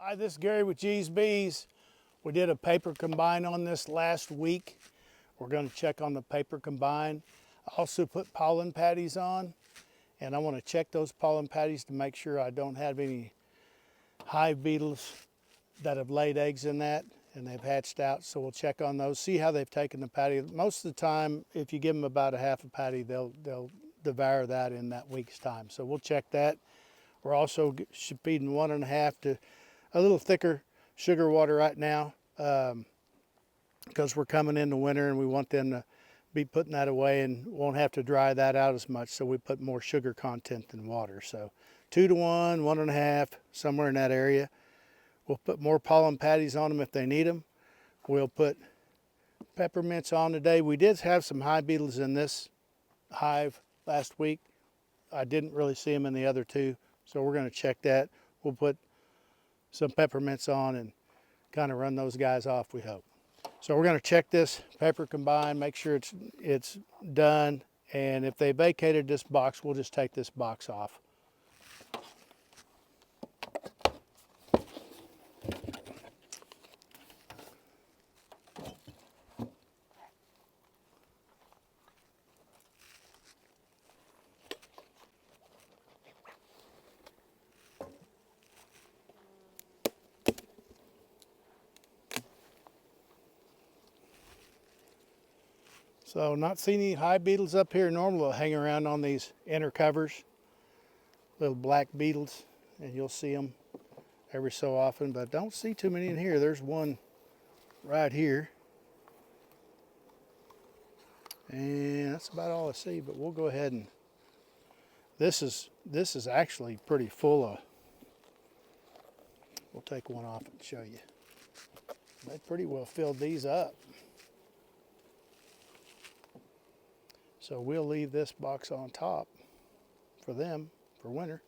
Hi, this is Gary with GEEZBEEZ. We did a paper combine on this last week. We're going to check on the paper combine. I also put pollen patties on, and I want to check those pollen patties to make sure I don't have any hive beetles that have laid eggs in that and they've hatched out. So we'll check on those, see how they've taken the patty. Most of the time, if you give them about a half a patty, they'll devour that in that week's time. So we'll check that. We're also feeding 1.5 to a little thicker sugar water right now because we're coming into winter and we want them to be putting that away and won't have to dry that out as much. So we put more sugar content than water. So 2 to 1, 1.5, somewhere in that area. We'll put more pollen patties on them if they need them. We'll put peppermints on today. We did have some hive beetles in this hive last week. I didn't really see them in the other two, so we're going to check that. We'll put some peppermints on and kind of run those guys off, we hope. So we're going to check this paper combine, make sure it's done, and if they vacated this box, we'll just take this box off. So not seeing any hive beetles up here. Normally they'll hang around on these inner covers, little black beetles, and you'll see them every so often, but don't see too many in here. There's one right here. And that's about all I see, but we'll go ahead and, this is actually pretty full of, we'll take one off and show you. They pretty well filled these up. So we'll leave this box on top for them for winter.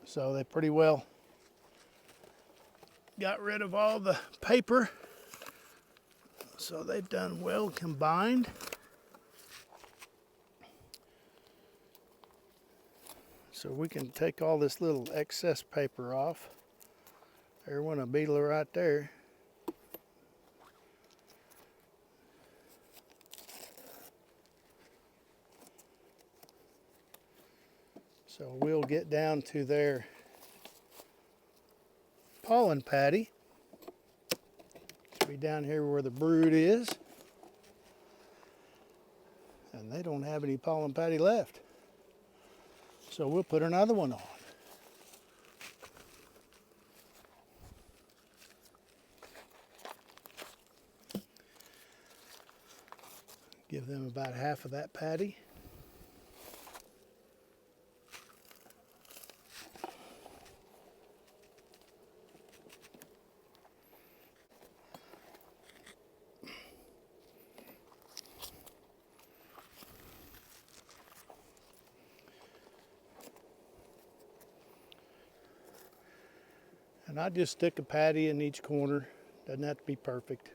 So they pretty well got rid of all the paper. So they've done well combined. So we can take all this little excess paper off. There went a beetle right there. So we'll get down to their pollen patty. Should be down here where the brood is. And they don't have any pollen patty left. So we'll put another one on. Give them about half of that patty. And I just stick a patty in each corner. Doesn't have to be perfect.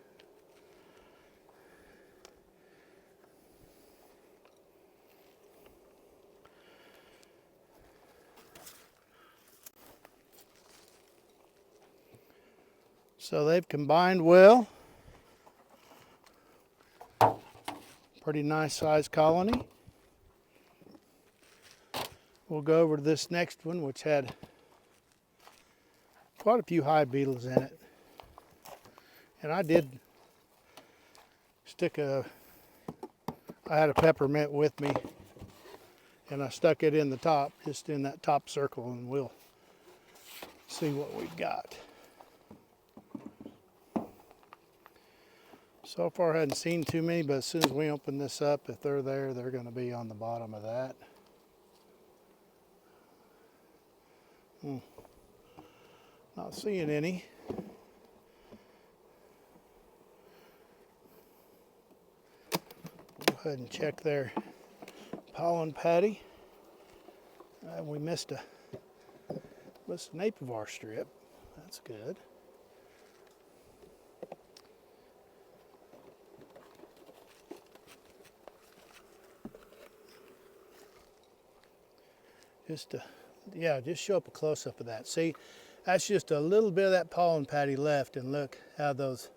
So they've combined well. Pretty nice sized colony. We'll go over to this next one, which had quite a few hive beetles in it. And I did stick I had a peppermint with me and I stuck it in the top, just in that top circle, and we'll see what we've got. So far I hadn't seen too many, but as soon as we open this up, if they're there, they're going to be on the bottom of that. Not seeing any. Go ahead and check their pollen patty. We missed an apivar strip. That's good. Just show up a close-up of that. See, that's just a little bit of that pollen patty left, and look how those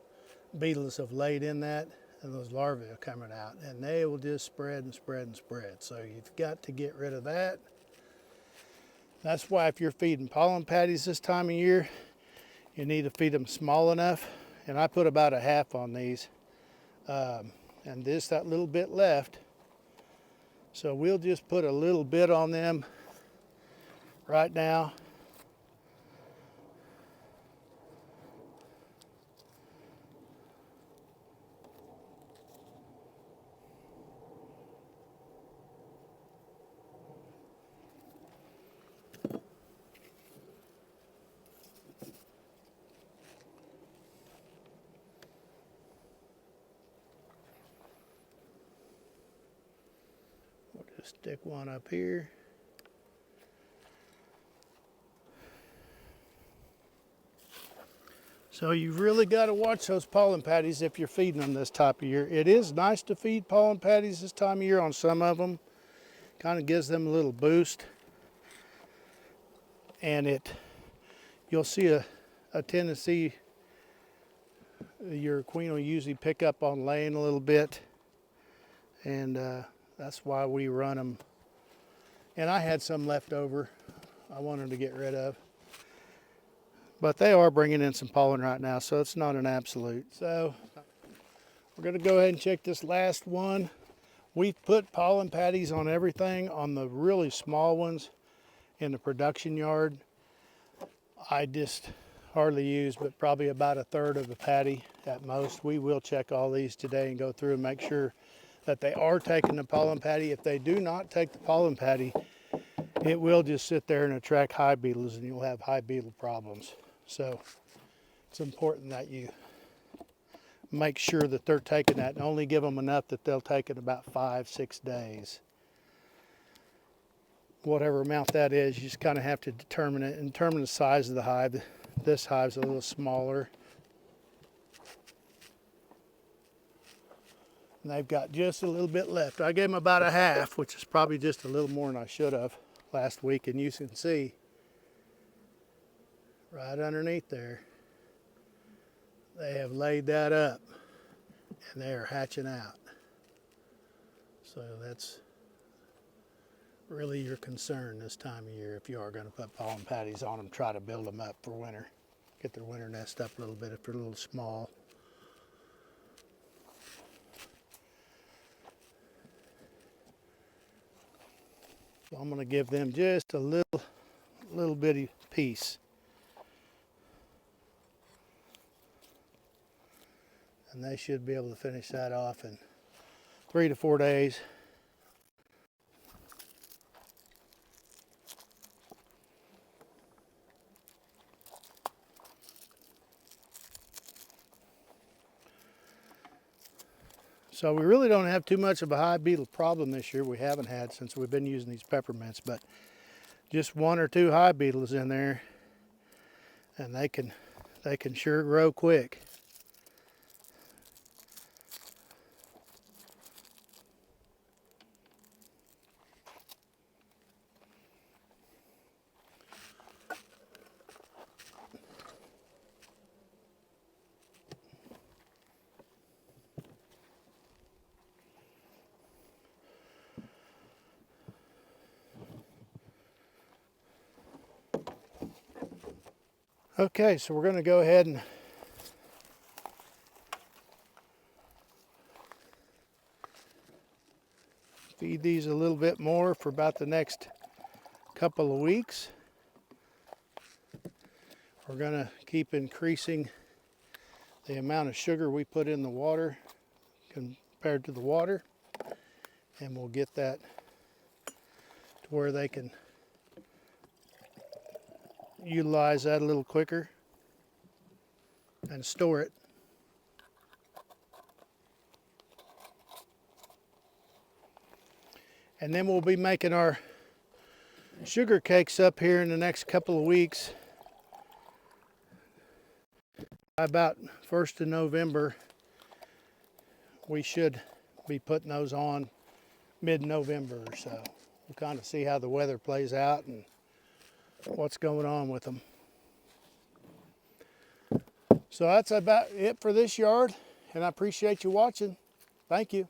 beetles have laid in that, and those larvae are coming out, and they will just spread and spread and spread. So you've got to get rid of that. That's why if you're feeding pollen patties this time of year, you need to feed them small enough. And I put about a half on these, and just that little bit left. So we'll just put a little bit on them right now. We'll just stick one up here. So you've really got to watch those pollen patties if you're feeding them this time of year. It is nice to feed pollen patties this time of year on some of them. Kind of gives them a little boost. And you'll see a tendency, your queen will usually pick up on laying a little bit. And that's why we run them. And I had some left over I wanted to get rid of. But they are bringing in some pollen right now, so it's not an absolute. So we're going to go ahead and check this last one. We've put pollen patties on everything, on the really small ones in the production yard. I just hardly use, but probably about a third of a patty at most. We will check all these today and go through and make sure that they are taking the pollen patty. If they do not take the pollen patty, it will just sit there and attract hive beetles, and you'll have hive beetle problems. So it's important that you make sure that they're taking that, and only give them enough that they'll take it about 5-6 days. Whatever amount that is, you just kind of have to determine it and determine the size of the hive. This hive's a little smaller. And they've got just a little bit left. I gave them about a half, which is probably just a little more than I should have last week, and you can see right underneath there, they have laid that up and they are hatching out. So that's really your concern this time of year. If you are going to put pollen patties on them, try to build them up for winter. Get their winter nest up a little bit if they're a little small. So I'm going to give them just a little bitty piece. And they should be able to finish that off in 3 to 4 days. So we really don't have too much of a hive beetle problem this year. We haven't had since we've been using these peppermints, but just 1 or 2 hive beetles in there, and they can sure grow quick. Okay, so we're going to go ahead and feed these a little bit more for about the next couple of weeks. We're going to keep increasing the amount of sugar we put in the water compared to the water, and we'll get that to where they can utilize that a little quicker and store it. And then we'll be making our sugar cakes up here in the next couple of weeks. About 1st of November, we should be putting those on mid-November or so. We'll kind of see how the weather plays out and what's going on with them. So that's about it for this yard, and I appreciate you watching. Thank you.